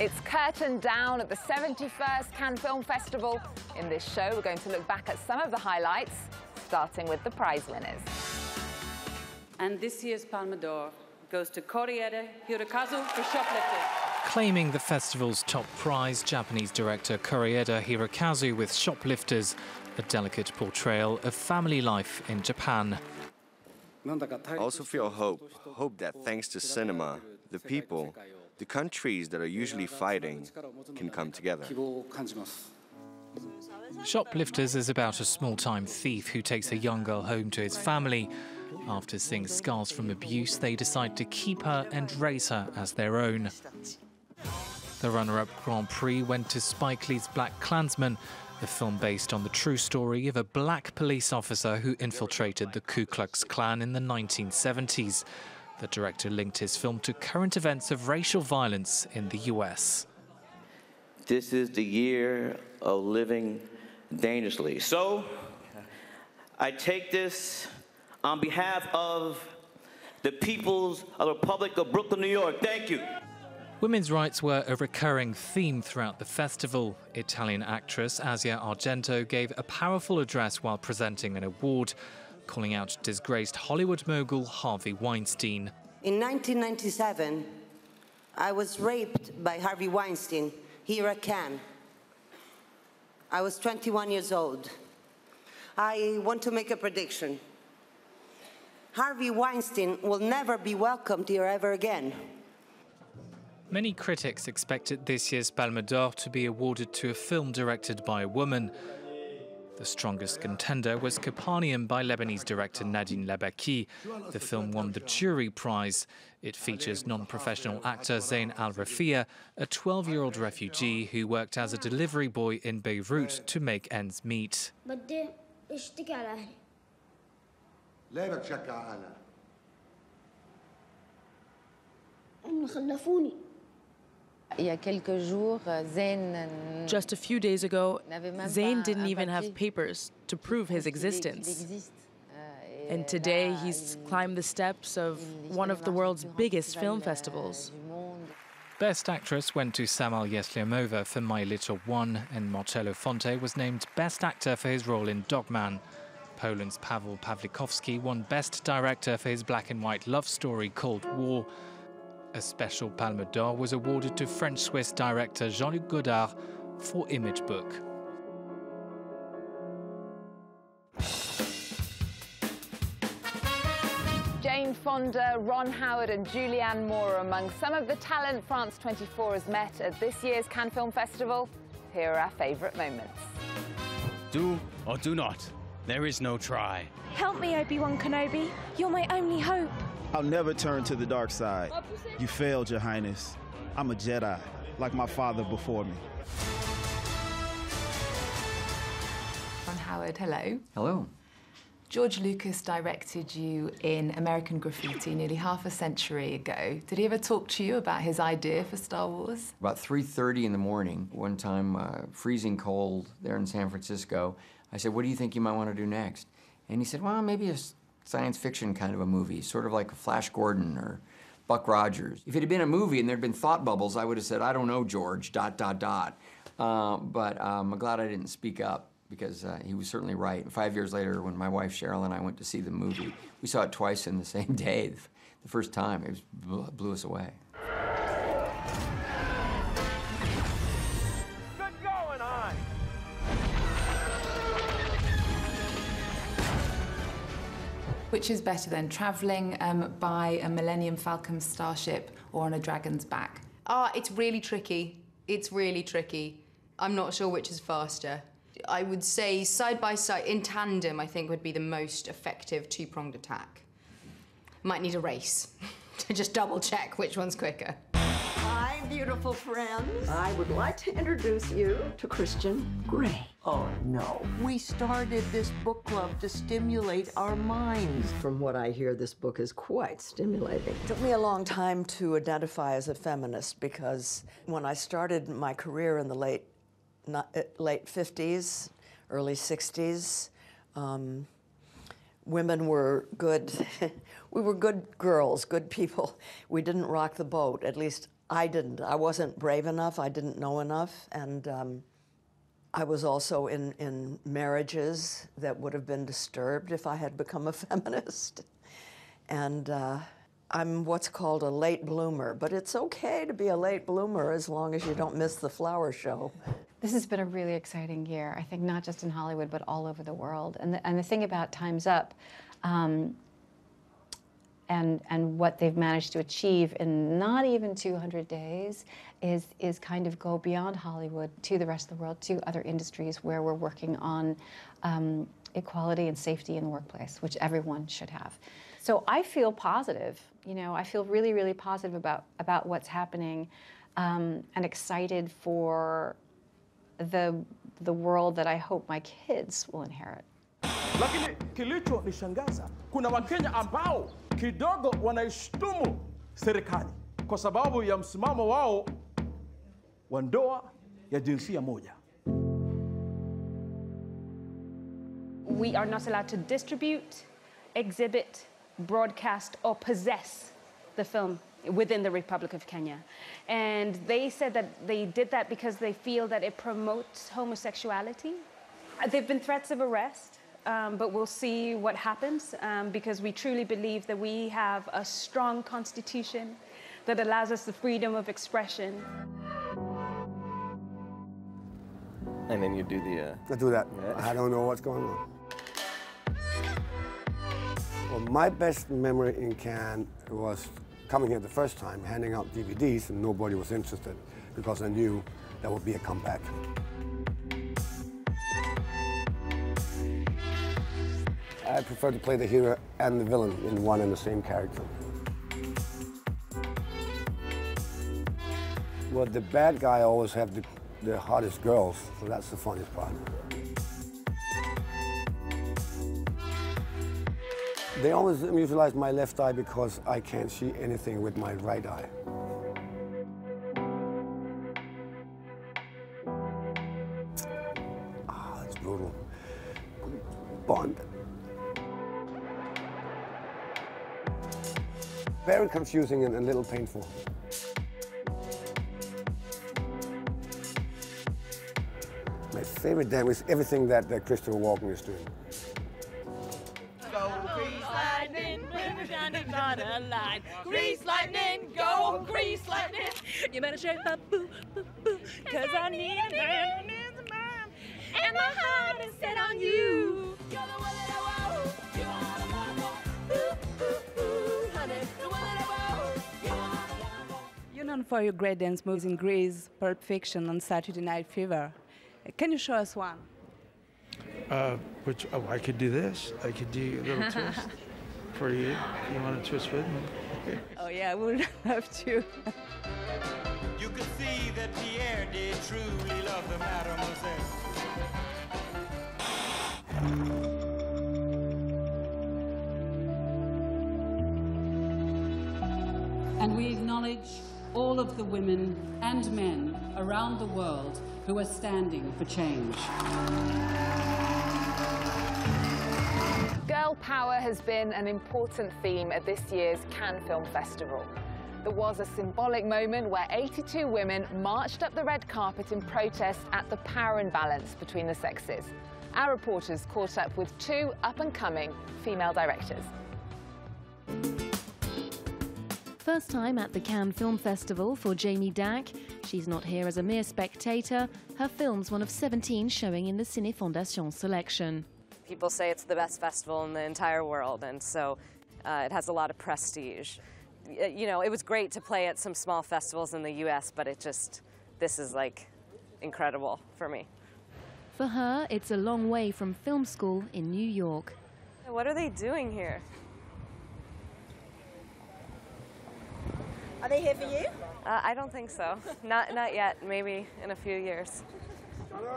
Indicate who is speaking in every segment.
Speaker 1: It's curtain down at the 71st Cannes Film Festival. In this show, we're going to look back at some of the highlights, starting with the prize winners.
Speaker 2: And this year's Palme d'Or goes to Koreeda Hirokazu for Shoplifting.
Speaker 3: Claiming the festival's top prize, Japanese director Koreeda Hirokazu with Shoplifters, a delicate portrayal of family life in Japan.
Speaker 4: I also feel hope that thanks to cinema, the people, the countries that are usually fighting can come together.
Speaker 3: Shoplifters is about a small-time thief who takes a young girl home to his family. After seeing scars from abuse, they decide to keep her and raise her as their own. The runner-up Grand Prix went to Spike Lee's Black Klansman, a film based on the true story of a black police officer who infiltrated the Ku Klux Klan in the 1970s. The director linked his film to current events of racial violence in the US.
Speaker 5: This is the year of living dangerously. So, I take this on behalf of the peoples of the Republic of Brooklyn, New York. Thank you.
Speaker 3: Women's rights were a recurring theme throughout the festival. Italian actress Asia Argento gave a powerful address while presenting an award, calling out disgraced Hollywood mogul Harvey Weinstein.
Speaker 6: In 1997, I was raped by Harvey Weinstein here at Cannes. I was 21 years old. I want to make a prediction. Harvey Weinstein will never be welcomed here ever again.
Speaker 3: Many critics expected this year's Palme d'Or to be awarded to a film directed by a woman. The strongest contender was Capernaum by Lebanese director Nadine Labaki. The film won the jury prize. It features non-professional actor Zayn Al-Rafia, a 12-year-old refugee who worked as a delivery boy in Beirut to make ends meet.
Speaker 7: Just a few days ago, Zayn didn't even have papers to prove his existence. And today, he's climbed the steps of one of the world's biggest film festivals.
Speaker 3: Best Actress went to Samal Yesliamova for My Little One, and Marcello Fonte was named Best Actor for his role in Dogman. Poland's Paweł Pawlikowski won Best Director for his black-and-white love story Cold War. A special Palme d'Or was awarded to French-Swiss director Jean-Luc Godard for Image Book.
Speaker 1: Jane Fonda, Ron Howard and Julianne Moore are among some of the talent France 24 has met at this year's Cannes Film Festival. Here are our favourite moments.
Speaker 8: Do or do not. There is no try.
Speaker 9: Help me, Obi-Wan Kenobi. You're my only hope.
Speaker 10: I'll never turn to the dark side. You failed, Your Highness. I'm a Jedi, like my father before me.
Speaker 11: Ron Howard, hello.
Speaker 12: Hello.
Speaker 11: George Lucas directed you in American Graffiti nearly half a century ago. Did he ever talk to you about his idea for Star Wars?
Speaker 12: About 3:30 in the morning, one time, freezing cold there in San Francisco, I said, what do you think you might want to do next? And he said, well, maybe a science fiction kind of a movie, sort of like a Flash Gordon or Buck Rogers. If it had been a movie and there'd been thought bubbles, I would have said, I don't know, George, ... But I'm glad I didn't speak up because he was certainly right. 5 years later, when my wife Cheryl and I went to see the movie, we saw it twice in the same day. The first time, it blew us away.
Speaker 13: Good going on.
Speaker 11: Which is better then, travelling by a Millennium Falcon starship or on a dragon's back?
Speaker 14: It's really tricky. It's really tricky. I'm not sure which is faster. I would say side by side, in tandem, I think would be the most effective two-pronged attack. Might need a race to just double check which one's quicker.
Speaker 15: Hi, beautiful friends. I would like to introduce you to Christian Grey. Oh, no. We started this book club to stimulate our minds. From what I hear, this book is quite stimulating. It took me a long time to identify as a feminist because when I started my career in the late 50s, early 60s, women were good. We were good girls, good people. We didn't rock the boat. At least I didn't. I wasn't brave enough. I didn't know enough. And I was also in marriages that would have been disturbed if I had become a feminist. And I'm what's called a late bloomer, but it's okay to be a late bloomer as long as you don't miss the flower show.
Speaker 13: This has been a really exciting year, I think, not just in Hollywood, but all over the world. And the thing about Time's Up and what they've managed to achieve in not even 200 days is kind of go beyond Hollywood to the rest of the world, to other industries where we're working on equality and safety in the workplace, which everyone should have. So I feel positive, you know, I feel really, really positive about what's happening and excited for the world that I hope my kids will inherit.
Speaker 16: Lakini kilichonishangaza, kuna Wakenya ambao kidogo wanaishtumu serikali kwa sababu ya msimamo wao wa ndoa ya jinsia moja.
Speaker 9: We are not allowed to distribute, exhibit, broadcast, or possess the film within the Republic of Kenya. And they said that they did that because they feel that it promotes homosexuality. There have been threats of arrest, but we'll see what happens because we truly believe that we have a strong constitution that allows us the freedom of expression.
Speaker 17: And then you do the...
Speaker 18: I do that.
Speaker 17: Yeah.
Speaker 18: I don't know what's going on. Well, my best memory in Cannes was coming here the first time, handing out DVDs, and nobody was interested because I knew there would be a comeback. I prefer to play the hero and the villain in one and the same character. Well, the bad guy always have the hottest girls, so that's the funniest part. They always utilize my left eye because I can't see anything with my right eye. Ah, that's brutal. Bond. Very confusing and a little painful. My favorite dance is everything that Christopher Walken is doing.
Speaker 19: Go grease lightning, down the line. Grease lightning, go grease lightning. You better shake up, boo, boo, boo, 'cause I need a man, and my heart is set on you. You're the one that I want. You are the one I want. Ooh, ooh, ooh, honey, the one that I want. You are the one I want.
Speaker 20: You're known for your great dance moves in Grease, Pulp Fiction, and Saturday Night Fever. Can you show us one?
Speaker 21: I could do this. I could do a little twist for you. You want to twist with me? Okay.
Speaker 20: Oh yeah, I would love to.
Speaker 19: You could see that Pierre did truly love the mademoiselle.
Speaker 2: And we acknowledge all of the women and men around the world who are standing for change.
Speaker 1: Girl power has been an important theme at this year's Cannes Film Festival. There was a symbolic moment where 82 women marched up the red carpet in protest at the power imbalance between the sexes. Our reporters caught up with two up-and-coming female directors.
Speaker 22: First time at the Cannes Film Festival for Jamie Dack. She's not here as a mere spectator. Her film's one of 17 showing in the Ciné Fondation selection.
Speaker 23: People say it's the best festival in the entire world, and so it has a lot of prestige. You know, it was great to play at some small festivals in the US, but this is like incredible for me.
Speaker 22: For her, it's a long way from film school in New York.
Speaker 23: What are they doing here?
Speaker 24: Are they here for you?
Speaker 23: I don't think so. Not yet. Maybe in a few years.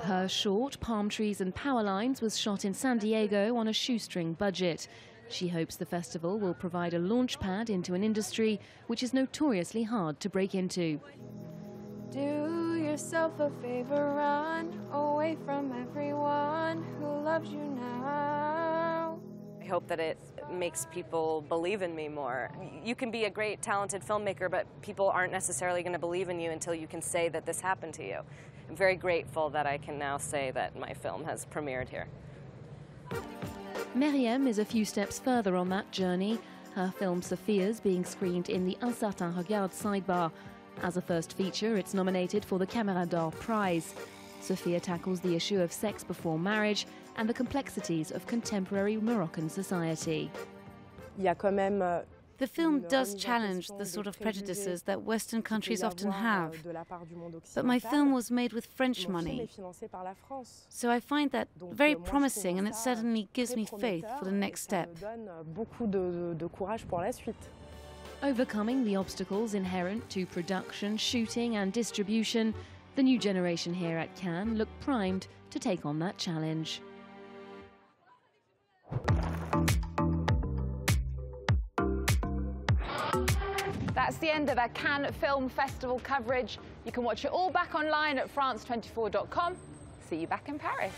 Speaker 22: Her short, Palm Trees and Power Lines was shot in San Diego on a shoestring budget. She hopes the festival will provide a launch pad into an industry which is notoriously hard to break into.
Speaker 25: Do yourself a favor, run away from everyone who loves you now.
Speaker 23: I hope that it makes people believe in me more. You can be a great, talented filmmaker, but people aren't necessarily going to believe in you until you can say that this happened to you. I'm very grateful that I can now say that my film has premiered here.
Speaker 22: Meriem is a few steps further on that journey. Her film Sophia's being screened in the Un Certain Regard sidebar. As a first feature, it's nominated for the Caméra d'Or Prize. Sophia tackles the issue of sex before marriage and the complexities of contemporary Moroccan society.
Speaker 3: The film does challenge the sort of prejudices that Western countries often have, but my film was made with French money, so I find that very promising, and it certainly gives me faith for the next step.
Speaker 22: Overcoming the obstacles inherent to production, shooting and distribution, the new generation here at Cannes look primed to take on that challenge.
Speaker 1: That's the end of our Cannes Film Festival coverage. You can watch it all back online at france24.com. See you back in Paris.